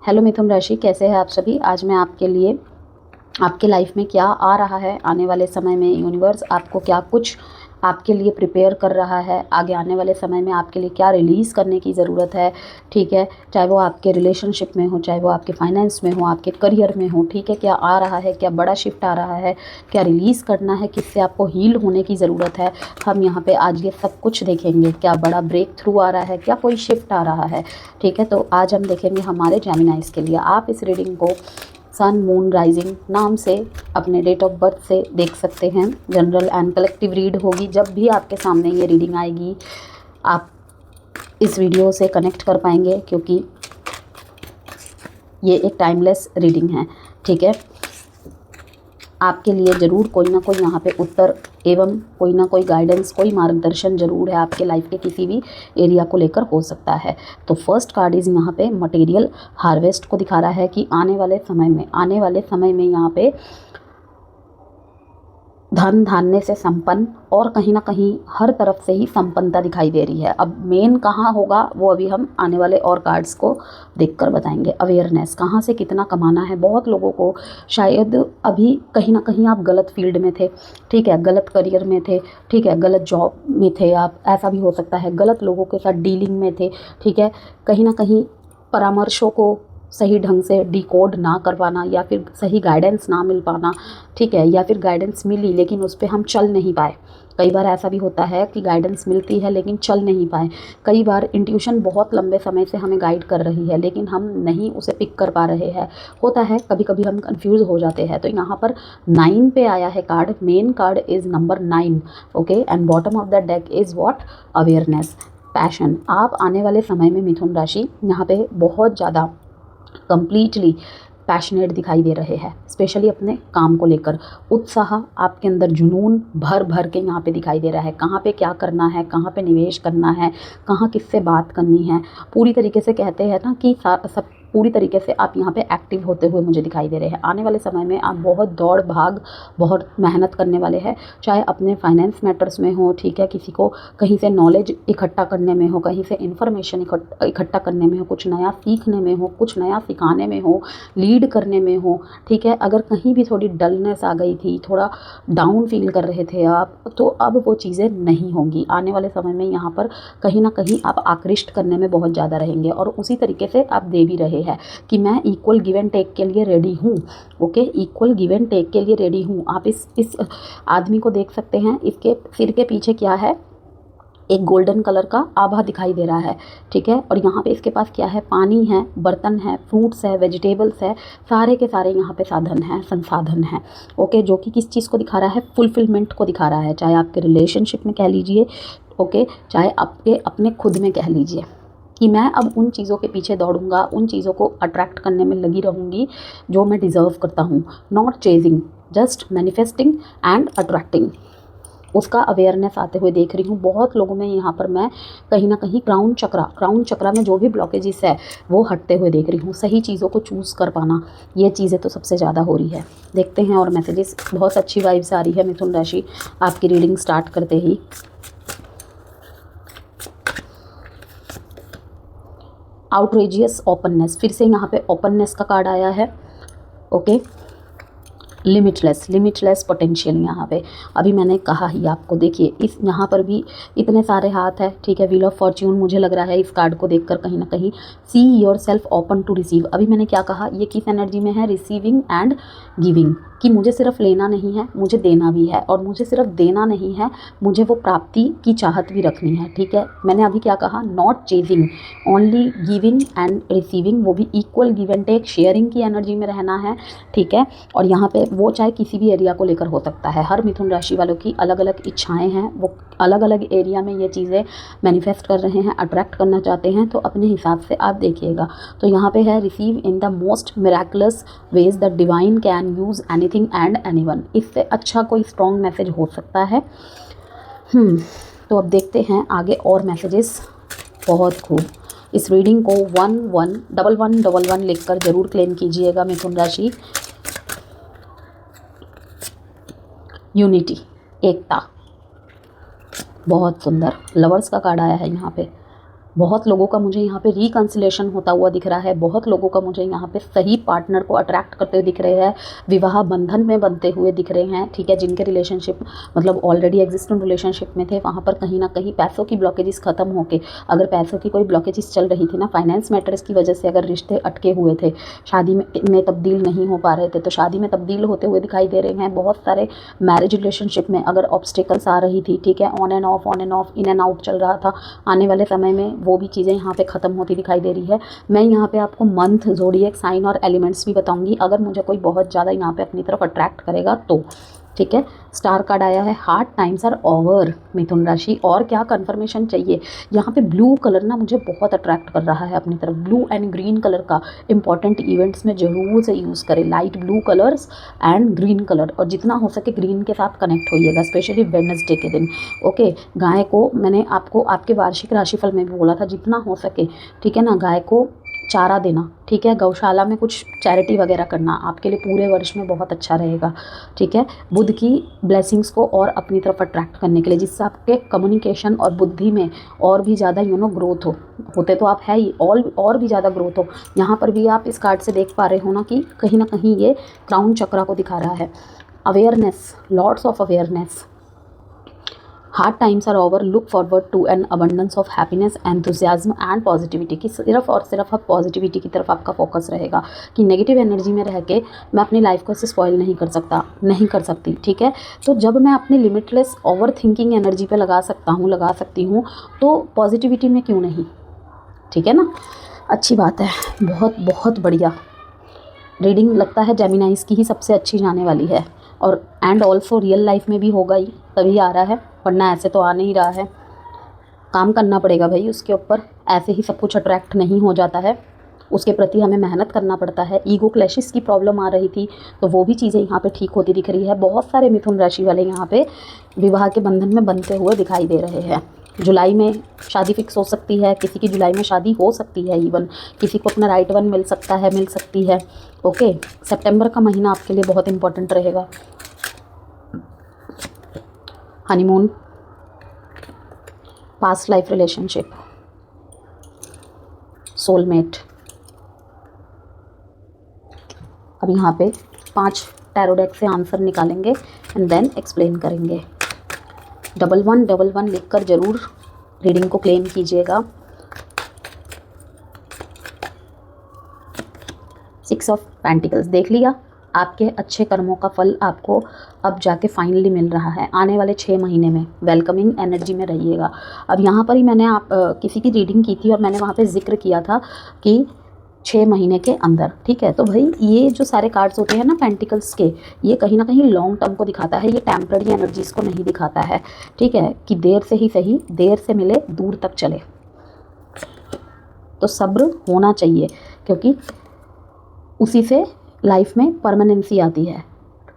Hello मिथुन राशि, कैसे हैं आप सभी। आज मैं आपके लिए आपके लाइफ में क्या आ रहा है आने वाले समय में, यूनिवर्स आपको क्या कुछ आपके लिए प्रिपेयर कर रहा है, आगे आने वाले समय में आपके लिए क्या रिलीज़ करने की ज़रूरत है। ठीक है, चाहे वो आपके रिलेशनशिप में हो, चाहे वो आपके फाइनेंस में हो, आपके करियर में हो। ठीक है, क्या आ रहा है, क्या बड़ा शिफ्ट आ रहा है, क्या रिलीज़ करना है, किससे आपको हील होने की ज़रूरत है। हम यहाँ पे आज ये सब कुछ देखेंगे। क्या बड़ा ब्रेक थ्रू आ रहा है, क्या कोई शिफ्ट आ रहा है। ठीक है, तो आज हम देखेंगे हमारे जेमिनाइज़ के लिए। आप इस रीडिंग को सन मून राइजिंग नाम से अपने डेट ऑफ बर्थ से देख सकते हैं। जनरल एंड कलेक्टिव रीड होगी। जब भी आपके सामने ये रीडिंग आएगी आप इस वीडियो से कनेक्ट कर पाएंगे, क्योंकि ये एक टाइमलेस रीडिंग है। ठीक है, आपके लिए ज़रूर कोई ना कोई यहाँ पे उत्तर एवं कोई ना कोई गाइडेंस, कोई मार्गदर्शन ज़रूर है आपके लाइफ के किसी भी एरिया को लेकर हो सकता है। तो फर्स्ट कार्ड इज़ यहाँ पे मटेरियल हार्वेस्ट को दिखा रहा है कि आने वाले समय में यहाँ पे धन धान्य से संपन्न और कहीं ना कहीं हर तरफ से ही संपन्नता दिखाई दे रही है। अब मेन कहाँ होगा वो अभी हम आने वाले और कार्ड्स को देखकर बताएंगे। अवेयरनेस, कहाँ से कितना कमाना है। बहुत लोगों को शायद अभी कहीं ना कहीं आप गलत फील्ड में थे। ठीक है, गलत करियर में थे। ठीक है, गलत जॉब में थे आप, ऐसा भी हो सकता है। गलत लोगों के साथ डीलिंग में थे। ठीक है, कहीं ना कहीं परामर्शों को सही ढंग से डिकोड ना कर पाना, या फिर सही गाइडेंस ना मिल पाना। ठीक है, या फिर गाइडेंस मिली लेकिन उस पर हम चल नहीं पाए। कई बार ऐसा भी होता है कि गाइडेंस मिलती है लेकिन चल नहीं पाए। कई बार इंट्यूशन बहुत लंबे समय से हमें गाइड कर रही है लेकिन हम नहीं उसे पिक कर पा रहे हैं। होता है, कभी कभी हम कंफ्यूज हो जाते हैं। तो यहाँ पर 9 पे आया है card. Main card is number 9। Okay, and bottom of the deck is what, awareness, passion. आप आने वाले समय में मिथुन राशि यहाँ पे बहुत ज़्यादा कंप्लीटली पैशनेट दिखाई दे रहे हैं, स्पेशली अपने काम को लेकर। उत्साह आपके अंदर, जुनून भर भर के यहाँ पे दिखाई दे रहा है। कहाँ पे क्या करना है, कहाँ पे निवेश करना है, कहाँ किससे बात करनी है। पूरी तरीके से कहते हैं ना कि सब पूरी तरीके से आप यहाँ पे एक्टिव होते हुए मुझे दिखाई दे रहे हैं। आने वाले समय में आप बहुत दौड़ भाग, बहुत मेहनत करने वाले हैं। चाहे अपने फाइनेंस मैटर्स में हो, ठीक है, किसी को कहीं से नॉलेज इकट्ठा करने में हो, कहीं से इन्फॉर्मेशन इकट्ठा करने में हो, कुछ नया सीखने में हो, कुछ नया सिखाने में हो, लीड करने में हो। ठीक है, अगर कहीं भी थोड़ी डलनेस आ गई थी, थोड़ा डाउन फील कर रहे थे आप, तो अब वो चीज़ें नहीं होंगी। आने वाले समय में यहाँ पर कहीं ना कहीं आप आकृष्ट करने में बहुत ज़्यादा रहेंगे, और उसी तरीके से आप दे भी रहे हैं कि मैं इक्वल गिव एंड टेक के लिए रेडी हूँ। Okay, equal give and take के लिए रेडी हूँ। आप इस आदमी को देख सकते हैं। इसके सिर के पीछे क्या है, एक गोल्डन कलर का आभा दिखाई दे रहा है। ठीक है, और यहाँ पे इसके पास क्या है, पानी है, बर्तन है, फ्रूट्स है, वेजिटेबल्स है, सारे के सारे यहाँ पे साधन हैं, संसाधन हैं। ओके, जो कि किस चीज़ को दिखा रहा है, फुलफिलमेंट को दिखा रहा है। चाहे आपके रिलेशनशिप में कह लीजिए, ओके, चाहे आपके अपने खुद में कह लीजिए, कि मैं अब उन चीज़ों के पीछे दौड़ूंगा, उन चीज़ों को अट्रैक्ट करने में लगी रहूँगी जो मैं डिज़र्व करता हूँ। Not chasing, just manifesting and attracting. उसका अवेयरनेस आते हुए देख रही हूँ बहुत लोगों में। यहाँ पर मैं कहीं ना कहीं क्राउन चक्रा में जो भी ब्लॉकेजेस है वो हटते हुए देख रही हूँ। सही चीज़ों को चूज़ कर पाना, ये चीज़ें तो सबसे ज़्यादा हो रही है। देखते हैं और मैसेजेस। बहुत अच्छी वाइब्स आ रही है मिथुन राशि आपकी रीडिंग स्टार्ट करते ही। आउटरेजियस ओपननेस, फिर से यहाँ पे ओपननेस का कार्ड आया है। Okay, limitless potential. यहाँ पे अभी मैंने कहा ही आपको, देखिए इस यहाँ पर भी इतने सारे हाथ है। ठीक है, व्हील ऑफ फॉर्च्यून मुझे लग रहा है इस कार्ड को देखकर कहीं ना कहीं। See yourself open to receive. अभी मैंने क्या कहा, ये किस एनर्जी में है, रिसीविंग एंड गिविंग, कि मुझे सिर्फ लेना नहीं है, मुझे देना भी है, और मुझे सिर्फ देना नहीं है, मुझे वो प्राप्ति की चाहत भी रखनी है। ठीक है, मैंने अभी क्या कहा, not chasing, only giving and receiving, वो भी equal give and take, sharing की एनर्जी में रहना है। ठीक है, और यहाँ पे वो चाहे किसी भी एरिया को लेकर हो सकता है। हर मिथुन राशि वालों की अलग अलग इच्छाएं हैं, वो अलग अलग एरिया में ये चीज़ें मैनिफेस्ट कर रहे हैं, अट्रैक्ट करना चाहते हैं। तो अपने हिसाब से आप देखिएगा। तो यहाँ पे है, receive in the most miraculous ways the divine can use anything and anyone. इससे अच्छा कोई स्ट्रॉन्ग मैसेज हो सकता है। तो अब देखते हैं आगे और मैसेजेस। बहुत खूब। इस रीडिंग को 111111 लिखकर जरूर क्लेम कीजिएगा मिथुन राशि। यूनिटी, एकता, बहुत सुंदर। लवर्स का कार्ड आया है यहाँ पे। बहुत लोगों का मुझे यहाँ पे रिकन्सिलेशन होता हुआ दिख रहा है, बहुत लोगों का मुझे यहाँ पे सही पार्टनर को अट्रैक्ट करते हुए दिख रहे हैं, विवाह बंधन में बनते हुए दिख रहे हैं, ठीक है। जिनके रिलेशनशिप मतलब ऑलरेडी एग्जिस्टेंट रिलेशनशिप में थे, वहाँ पर कहीं ना कहीं पैसों की ब्लॉकेजेस खत्म होके, अगर पैसों की कोई ब्लॉकेजेस चल रही थी ना, फाइनेंस मैटर्स की वजह से अगर रिश्ते अटके हुए थे, शादी में तब्दील नहीं हो पा रहे थे, तो शादी में तब्दील होते हुए दिखाई दे रहे हैं। बहुत सारे मैरिज रिलेशनशिप में अगर ऑब्स्टिकल्स आ रही थी, ठीक है, on end of in and out चल रहा था, आने वाले समय में वो भी चीज़ें यहाँ पे ख़त्म होती दिखाई दे रही है। मैं यहाँ पे आपको मंथ, ज़ोडिएक साइन और एलिमेंट्स भी बताऊंगी, अगर मुझे कोई बहुत ज़्यादा यहाँ पे अपनी तरफ अट्रैक्ट करेगा तो, ठीक है। स्टार कार्ड आया है, हार्ड टाइम्स आर ओवर मिथुन राशि। और क्या कंफर्मेशन चाहिए, यहाँ पे ब्लू कलर ना मुझे बहुत अट्रैक्ट कर रहा है अपनी तरफ। ब्लू एंड ग्रीन कलर का इंपॉर्टेंट इवेंट्स में ज़रूर से यूज़ करें, light blue colours and green colour, और जितना हो सके ग्रीन के साथ कनेक्ट होइएगा, स्पेशली वेडनेसडे के दिन, ओके। गाय को मैंने आपको आपके वार्षिक राशिफल में भी बोला था, जितना हो सके, ठीक है ना, गाय को चारा देना, ठीक है, गौशाला में कुछ चैरिटी वगैरह करना आपके लिए पूरे वर्ष में बहुत अच्छा रहेगा, ठीक है। बुध की ब्लेसिंग्स को और अपनी तरफ अट्रैक्ट करने के लिए, जिससे आपके कम्युनिकेशन और बुद्धि में और भी ज़्यादा ग्रोथ होते तो आप है ही, और भी ज़्यादा ग्रोथ हो। यहाँ पर भी आप इस कार्ड से देख पा रहे हो ना कि कहीं ना कहीं ये क्राउन चक्रा को दिखा रहा है। Awareness, lots of awareness, hard times are over, look forward to an abundance of happiness, enthusiasm and positivity की सिर्फ और सिर्फ अब पॉजिटिविटी की तरफ आपका फोकस रहेगा कि नेगेटिव एनर्जी में रह के मैं अपनी लाइफ को ऐसे स्पॉइल नहीं कर सकती, ठीक है। तो जब मैं अपनी लिमिटलेस ओवर थिंकिंग एनर्जी पे लगा सकती हूँ तो पॉजिटिविटी में क्यों नहीं, ठीक है ना। अच्छी बात है, बहुत बहुत बढ़िया रीडिंग लगता है जेमिनाइज की ही सबसे अच्छी जाने वाली है, और एंड ऑल्सो रियल लाइफ में भी होगा ही, तभी आ रहा है, वरना ऐसे तो आ नहीं रहा है। काम करना पड़ेगा भाई उसके ऊपर, ऐसे ही सब कुछ अट्रैक्ट नहीं हो जाता है, उसके प्रति हमें मेहनत करना पड़ता है। ईगो क्लैशेस की प्रॉब्लम आ रही थी, तो वो भी चीज़ें यहाँ पे ठीक होती दिख रही है। बहुत सारे मिथुन राशि वाले यहाँ पे विवाह के बंधन में बनते हुए दिखाई दे रहे हैं। जुलाई में शादी फिक्स हो सकती है, किसी की जुलाई में शादी हो सकती है, इवन किसी को अपना राइट वन मिल सकती है, ओके। सितंबर का महीना आपके लिए बहुत इंपॉर्टेंट रहेगा। Honeymoon, past life relationship, soulmate. अब यहाँ पे 5 टैरो डेक से आंसर निकालेंगे एंड देन एक्सप्लेन करेंगे। 1111 लिखकर ज़रूर रीडिंग को क्लेम कीजिएगा। 6 ऑफ पेंटिकल्स देख लिया, आपके अच्छे कर्मों का फल आपको अब जाके फाइनली मिल रहा है। आने वाले 6 महीने में वेलकमिंग एनर्जी में रहिएगा। अब यहाँ पर ही मैंने किसी की रीडिंग की थी और मैंने वहाँ पे जिक्र किया था कि 6 महीने के अंदर, ठीक है। तो भाई ये जो सारे कार्ड्स होते हैं ना पेंटिकल्स के, ये कहीं ना कहीं लॉन्ग टर्म को दिखाता है, ये टेम्पररी एनर्जीज़ को नहीं दिखाता है, ठीक है, कि देर से ही सही, देर से मिले दूर तक चले। तो सब्र होना चाहिए, क्योंकि उसी से लाइफ में परमानेंसी आती है।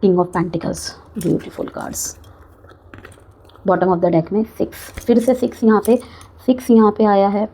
King of pentacles, beautiful cards. Bottom of the deck में 6, फिर से 6 यहाँ पे आया है।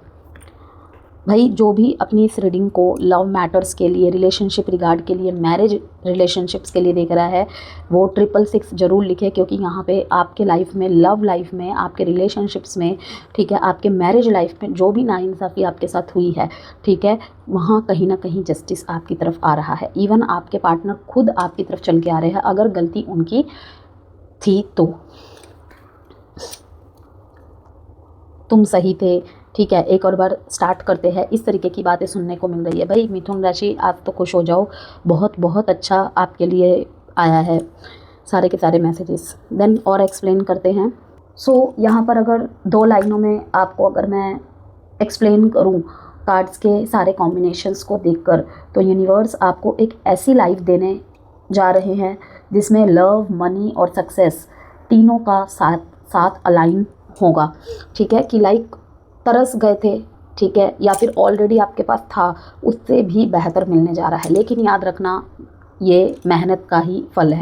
भाई जो भी अपनी इस रीडिंग को लव मैटर्स के लिए, रिलेशनशिप रिगार्ड के लिए, मैरिज रिलेशनशिप्स के लिए देख रहा है, वो 666 ज़रूर लिखे, क्योंकि यहाँ पे आपके लाइफ में, लव लाइफ में, आपके रिलेशनशिप्स में, ठीक है, आपके मैरिज लाइफ में जो भी नाइंसाफ़ी आपके साथ हुई है, ठीक है, वहाँ कहीं ना कहीं जस्टिस आपकी तरफ आ रहा है। इवन आपके पार्टनर खुद आपकी तरफ चल के आ रहे हैं, अगर गलती उनकी थी तो। तुम सही थे, ठीक है। एक और बार स्टार्ट करते हैं, इस तरीके की बातें सुनने को मिल रही है। भाई मिथुन राशि, आप तो खुश हो जाओ, बहुत बहुत अच्छा आपके लिए आया है सारे के सारे मैसेजेस। देन और एक्सप्लेन करते हैं। सो यहाँ पर अगर 2 लाइनों में आपको अगर मैं एक्सप्लेन करूँ कार्ड्स के सारे कॉम्बिनेशंस को देखकर, तो यूनिवर्स आपको एक ऐसी लाइफ देने जा रहे हैं जिसमें लव, मनी और सक्सेस तीनों का साथ अलाइन होगा, ठीक है। कि लाइक तरस गए थे, ठीक है, या फिर ऑलरेडी आपके पास था, उससे भी बेहतर मिलने जा रहा है। लेकिन याद रखना, ये मेहनत का ही फल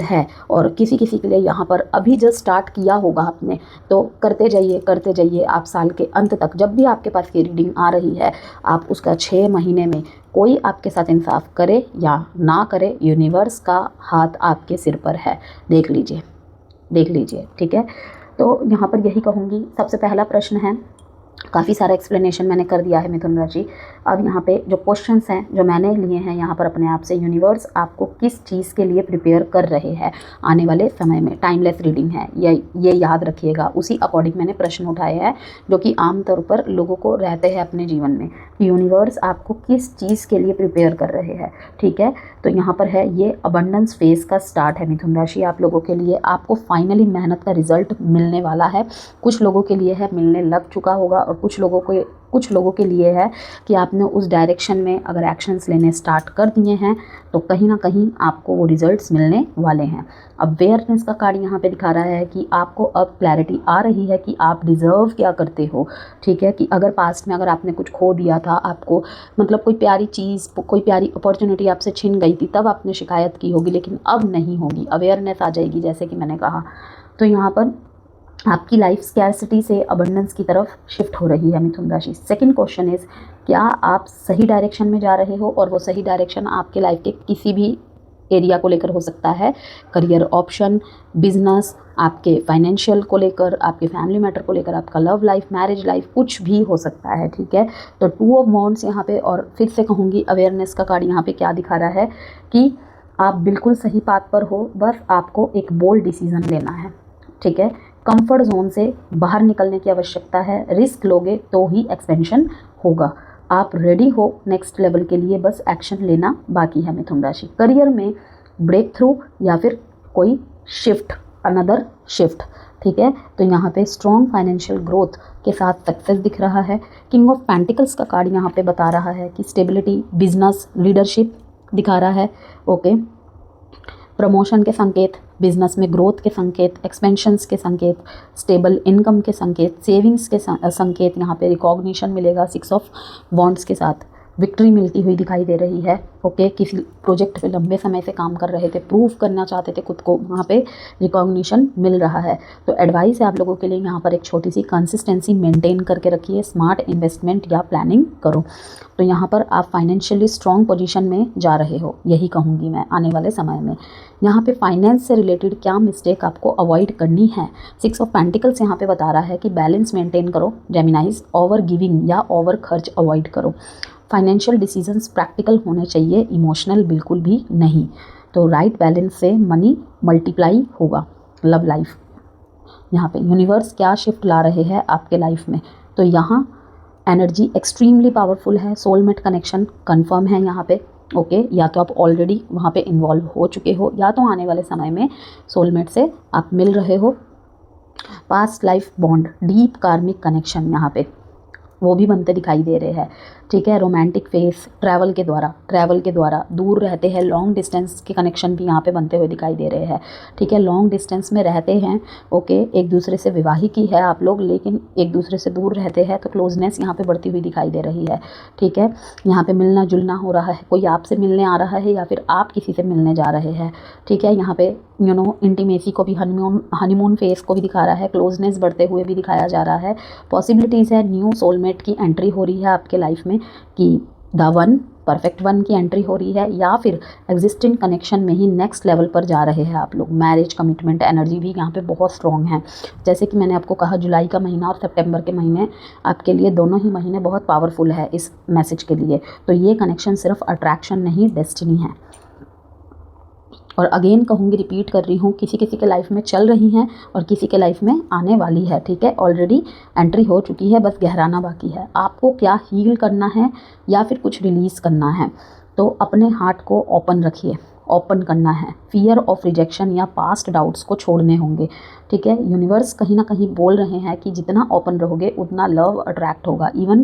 है। और किसी के लिए यहाँ पर अभी जस्ट स्टार्ट किया होगा आपने, तो करते जाइए आप साल के अंत तक। जब भी आपके पास ये रीडिंग आ रही है, आप उसका 6 महीने में कोई आपके साथ इंसाफ करे या ना करे, यूनिवर्स का हाथ आपके सिर पर है। देख लीजिए, ठीक है। तो यहाँ पर यही कहूँगी, सबसे पहला प्रश्न है, काफ़ी सारा एक्सप्लेनेशन मैंने कर दिया है मिथुन राशि। अब यहाँ पे जो क्वेश्चंस हैं जो मैंने लिए हैं यहाँ पर अपने आप से, यूनिवर्स आपको किस चीज़ के लिए प्रिपेयर कर रहे हैं आने वाले समय में, टाइमलेस रीडिंग है ये याद रखिएगा। उसी अकॉर्डिंग मैंने प्रश्न उठाए हैं जो कि आमतौर पर लोगों को रहते हैं अपने जीवन में, यूनिवर्स आपको किस चीज़ के लिए प्रिपेयर कर रहे हैं। ठीक है, तो यहाँ पर है ये अबंडेंस फेज का स्टार्ट है मिथुन राशि आप लोगों के लिए। आपको फाइनली मेहनत का रिजल्ट मिलने वाला है। कुछ लोगों के लिए है मिलने लग चुका होगा, और कुछ लोगों के लिए है कि आपने उस डायरेक्शन में अगर एक्शंस लेने स्टार्ट कर दिए हैं तो कहीं ना कहीं आपको वो रिजल्ट्स मिलने वाले हैं। अब अवेयरनेस का कार्ड यहाँ पे दिखा रहा है कि आपको अब क्लैरिटी आ रही है कि आप डिज़र्व क्या करते हो। ठीक है, कि अगर पास्ट में अगर आपने कुछ खो दिया था, आपको मतलब कोई प्यारी चीज़, कोई प्यारी अपॉर्चुनिटी आपसे छिन गई थी, तब आपने शिकायत की होगी, लेकिन अब नहीं होगी, अवेयरनेस आ जाएगी जैसे कि मैंने कहा। तो यहाँ पर आपकी लाइफ स्कैर्सिटी से अबंडेंस की तरफ शिफ्ट हो रही है मिथुन राशि। सेकंड क्वेश्चन इज़, क्या आप सही डायरेक्शन में जा रहे हो, और वो सही डायरेक्शन आपके लाइफ के किसी भी एरिया को लेकर हो सकता है, करियर ऑप्शन, बिजनेस, आपके फाइनेंशियल को लेकर, आपके फैमिली मैटर को लेकर, आपका लव लाइफ, मैरिज लाइफ, कुछ भी हो सकता है। ठीक है, तो 2 ऑफ वांड्स यहाँ पे, और फिर से कहूँगी अवेयरनेस का कार्ड यहाँ पे क्या दिखा रहा है कि आप बिल्कुल सही पाथ पर हो, बस आपको एक बोल्ड डिसीजन लेना है। ठीक है, कंफर्ट जोन से बाहर निकलने की आवश्यकता है, रिस्क लोगे तो ही एक्सपेंशन होगा। आप रेडी हो नेक्स्ट लेवल के लिए, बस एक्शन लेना बाकी है मिथुन राशि। करियर में ब्रेक थ्रू या फिर कोई शिफ्ट, अनदर शिफ्ट। ठीक है, तो यहाँ पे स्ट्रॉन्ग फाइनेंशियल ग्रोथ के साथ सक्सेस दिख रहा है। किंग ऑफ पेंटिकल्स का कार्ड यहाँ पे बता रहा है कि स्टेबिलिटी, बिजनेस, लीडरशिप दिखा रहा है। ओके, प्रमोशन के संकेत, बिजनेस में ग्रोथ के संकेत, एक्सपेंशंस के संकेत, स्टेबल इनकम के संकेत, सेविंग्स के संकेत, यहाँ पे रिकॉग्निशन मिलेगा 6 ऑफ वॉन्ड्स के साथ, विक्ट्री मिलती हुई दिखाई दे रही है। ओके, किसी प्रोजेक्ट पे लंबे समय से काम कर रहे थे, प्रूव करना चाहते थे खुद को, वहाँ पे रिकॉग्निशन मिल रहा है। तो एडवाइस है आप लोगों के लिए यहाँ पर एक छोटी सी कंसिस्टेंसी मेंटेन करके रखिए, स्मार्ट इन्वेस्टमेंट या प्लानिंग करो। तो यहाँ पर आप फाइनेंशियली स्ट्रॉन्ग पोजीशन में जा रहे हो, यही कहूँगी मैं आने वाले समय में। यहाँ पे फाइनेंस से रिलेटेड क्या मिस्टेक आपको अवॉइड करनी है, 6 ऑफ पेंटिकल्स यहाँ पे बता रहा है कि बैलेंस मेंटेन करो जेमिनाइज, ओवर गिविंग या ओवर खर्च अवॉइड करो। फाइनेंशियल डिसीजंस प्रैक्टिकल होने चाहिए, इमोशनल बिल्कुल भी नहीं। तो राइट बैलेंस से मनी मल्टीप्लाई होगा। लव लाइफ, यहाँ पे यूनिवर्स क्या शिफ्ट ला रहे हैं आपके लाइफ में, तो यहाँ एनर्जी एक्सट्रीमली पावरफुल है, सोलमेट कनेक्शन कंफर्म है यहाँ पे। ओके, या तो आप ऑलरेडी वहाँ पे इन्वॉल्व हो चुके हो, या तो आने वाले समय में सोलमेट से आप मिल रहे हो। Past life bond, deep karmic connection यहाँ पे वो भी बनते दिखाई दे रहे हैं। ठीक है, रोमांटिक फेस, ट्रैवल के द्वारा दूर रहते हैं, लॉन्ग डिस्टेंस के कनेक्शन भी यहाँ पे बनते हुए दिखाई दे रहे हैं। ठीक है, लॉन्ग डिस्टेंस में रहते हैं, ओके, एक दूसरे से विवाहित ही है आप लोग, लेकिन एक दूसरे से दूर रहते हैं, तो क्लोजनेस यहाँ पे बढ़ती हुई दिखाई दे रही है। ठीक है, यहाँ पे मिलना जुलना हो रहा है, कोई आपसे मिलने आ रहा है या फिर आप किसी से मिलने जा रहे हैं। ठीक है, यहाँ पे इंटीमेसी को भी, हनीमून फेस को भी दिखा रहा है, क्लोजनेस बढ़ते हुए भी दिखाया जा रहा है। पॉसिबिलिटीज़ है न्यू सोलमेट की एंट्री हो रही है आपके लाइफ में, कि द वन, परफेक्ट वन की एंट्री हो रही है, या फिर एग्जिस्टिंग कनेक्शन में ही नेक्स्ट लेवल पर जा रहे हैं आप लोग। मैरिज कमिटमेंट एनर्जी भी यहाँ पे बहुत स्ट्रॉन्ग है। जैसे कि मैंने आपको कहा, जुलाई का महीना और सितंबर के महीने आपके लिए, दोनों ही महीने बहुत पावरफुल है इस मैसेज के लिए। तो ये कनेक्शन सिर्फ अट्रैक्शन नहीं, डेस्टिनी है। और अगेन कहूँगी, रिपीट कर रही हूँ, किसी किसी के लाइफ में चल रही हैं और किसी के लाइफ में आने वाली है। ठीक है, ऑलरेडी एंट्री हो चुकी है, बस गहराना बाकी है। आपको क्या हील करना है या फिर कुछ रिलीज़ करना है, तो अपने हार्ट को ओपन रखिए, ओपन करना है। फियर ऑफ रिजेक्शन या पास्ट डाउट्स को छोड़ने होंगे। ठीक है, यूनिवर्स कहीं ना कहीं बोल रहे हैं कि जितना ओपन रहोगे उतना लव अट्रैक्ट होगा, इवन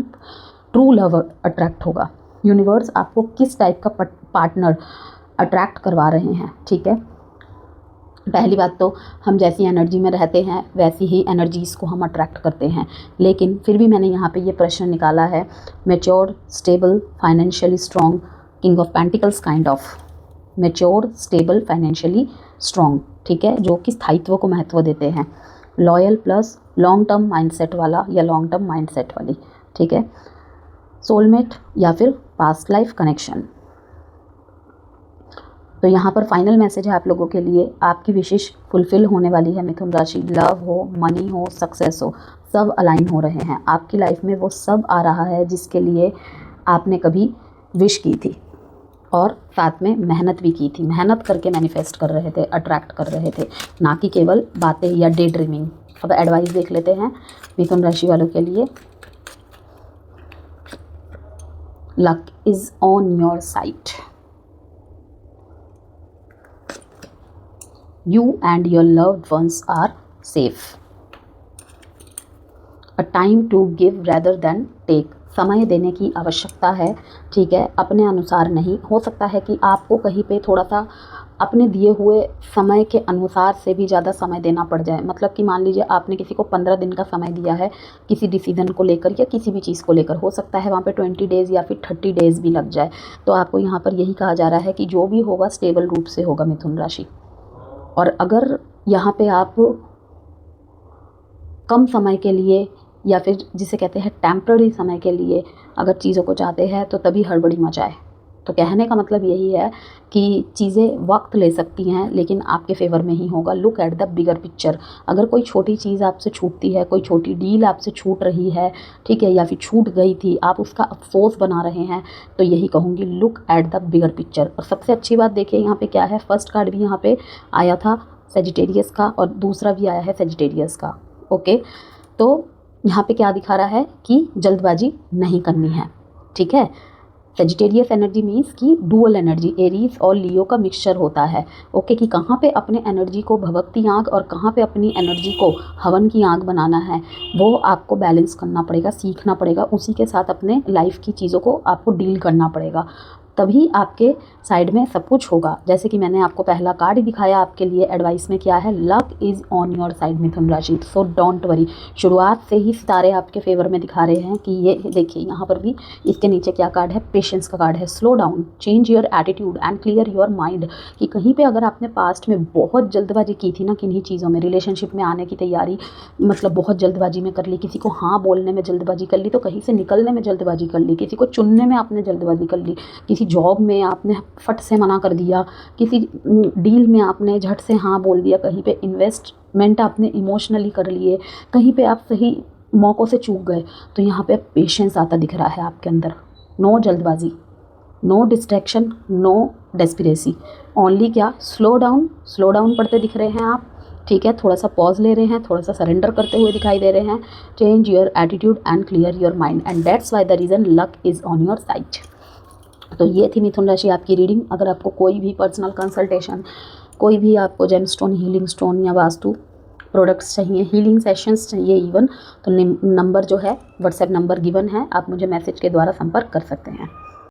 ट्रू लव अट्रैक्ट होगा। यूनिवर्स आपको किस टाइप का पार्टनर अट्रैक्ट करवा रहे हैं। ठीक है, पहली बात तो हम जैसी एनर्जी में रहते हैं वैसी ही एनर्जीज़ को हम अट्रैक्ट करते हैं, लेकिन फिर भी मैंने यहाँ पे ये प्रश्न निकाला है, mature, stable, financially strong, king of pentacles kind of, mature, stable, financially strong. ठीक है, जो कि स्थायित्व को महत्व देते हैं, loyal plus long term mindset वाला या लॉन्ग टर्म माइंडसेट वाली। ठीक है, सोलमेट या फिर पास्ट लाइफ कनेक्शन, तो यहाँ पर फाइनल मैसेज है आप लोगों के लिए, आपकी विशेष फुलफिल होने वाली है मिथुन राशि। लव हो, मनी हो, सक्सेस हो, सब अलाइन हो रहे हैं आपकी लाइफ में। वो सब आ रहा है जिसके लिए आपने कभी विश की थी और साथ में मेहनत भी की थी। मेहनत करके मैनिफेस्ट कर रहे थे, अट्रैक्ट कर रहे थे, ना कि केवल बातें या डे ड्रीमिंग। अब एडवाइस देख लेते हैं मिथुन राशि वालों के लिए। Luck is on your side. You and your loved ones are safe. A time to give rather than take. समय देने की आवश्यकता है, ठीक है, अपने अनुसार नहीं। हो सकता है कि आपको कहीं पे थोड़ा सा अपने दिए हुए समय के अनुसार से भी ज़्यादा समय देना पड़ जाए। मतलब कि मान लीजिए आपने किसी को 15 दिन का समय दिया है किसी डिसीजन को लेकर या किसी भी चीज़ को लेकर, हो सकता है वहाँ पे 20 डेज़ या फिर 30 डेज़ भी लग जाए। तो आपको यहाँ पर यही कहा जा रहा है कि जो भी होगा स्टेबल रूप से होगा मिथुन राशि। और अगर यहाँ पे आप कम समय के लिए या फिर जिसे कहते हैं टेम्पररी समय के लिए अगर चीज़ों को चाहते हैं तो तभी हड़बड़ी मचाए। तो कहने का मतलब यही है कि चीज़ें वक्त ले सकती हैं लेकिन आपके फेवर में ही होगा। Look at the bigger picture. अगर कोई छोटी चीज़ आपसे छूटती है, कोई छोटी डील आपसे छूट रही है, ठीक है, या फिर छूट गई थी, आप उसका अफसोस बना रहे हैं, तो यही कहूँगी look at the bigger picture. और सबसे अच्छी बात देखिए यहाँ पे क्या है, फर्स्ट कार्ड भी यहाँ पे आया था सेजिटेरियस का और दूसरा भी आया है सेजिटेरियस का। ओके, तो यहाँ पे क्या दिखा रहा है कि जल्दबाजी नहीं करनी है, ठीक है। सेजिटेरियस एनर्जी मीन्स कि डुअल एनर्जी, एरीज और लियो का मिक्सचर होता है। ओके, कि कहाँ पे अपने एनर्जी को भभकती आग और कहाँ पे अपनी एनर्जी को हवन की आग बनाना है, वो आपको बैलेंस करना पड़ेगा, सीखना पड़ेगा। उसी के साथ अपने लाइफ की चीज़ों को आपको डील करना पड़ेगा, तभी आपके साइड में सब कुछ होगा। जैसे कि मैंने आपको पहला कार्ड ही दिखाया आपके लिए एडवाइस में क्या है, luck is on your side मिथुन राशि, सो डोंट वरी। शुरुआत से ही सितारे आपके फेवर में दिखा रहे हैं कि ये देखिए यहाँ पर भी इसके नीचे क्या कार्ड है, पेशेंस का कार्ड है। Slow down, change your attitude and clear your mind. कि कहीं पे अगर आपने पास्ट में बहुत जल्दबाजी की थी ना किन्हीं चीज़ों में, रिलेशनशिप में आने की तैयारी मतलब बहुत जल्दबाजी में कर ली, किसी को हाँ बोलने में जल्दबाजी कर ली, तो कहीं से निकलने में जल्दबाजी कर ली, किसी को चुनने में आपने जल्दबाजी कर ली, किसी जॉब में आपने फट से मना कर दिया, किसी डील में आपने झट से हाँ बोल दिया, कहीं पे इन्वेस्टमेंट आपने इमोशनली कर लिए, कहीं पे आप सही मौक़ों से चूक गए। तो यहाँ पे पेशेंस आता दिख रहा है आपके अंदर। नो जल्दबाजी, नो डिस्ट्रैक्शन, नो डेस्पिरेसी, ओनली क्या, स्लो डाउन पढ़ते दिख रहे हैं आप, ठीक है। थोड़ा सा पॉज ले रहे हैं, थोड़ा सा सरेंडर करते हुए दिखाई दे रहे हैं। Change your attitude and clear your mind and that's why the reason luck is on your side. तो ये थी मिथुन राशि आपकी रीडिंग। अगर आपको कोई भी पर्सनल कंसल्टेशन, कोई भी आपको जेमस्टोन, हीलिंग स्टोन या वास्तु प्रोडक्ट्स चाहिए, हीलिंग सेशंस चाहिए इवन, तो नंबर जो है व्हाट्सएप नंबर गिवन है, आप मुझे मैसेज के द्वारा संपर्क कर सकते हैं।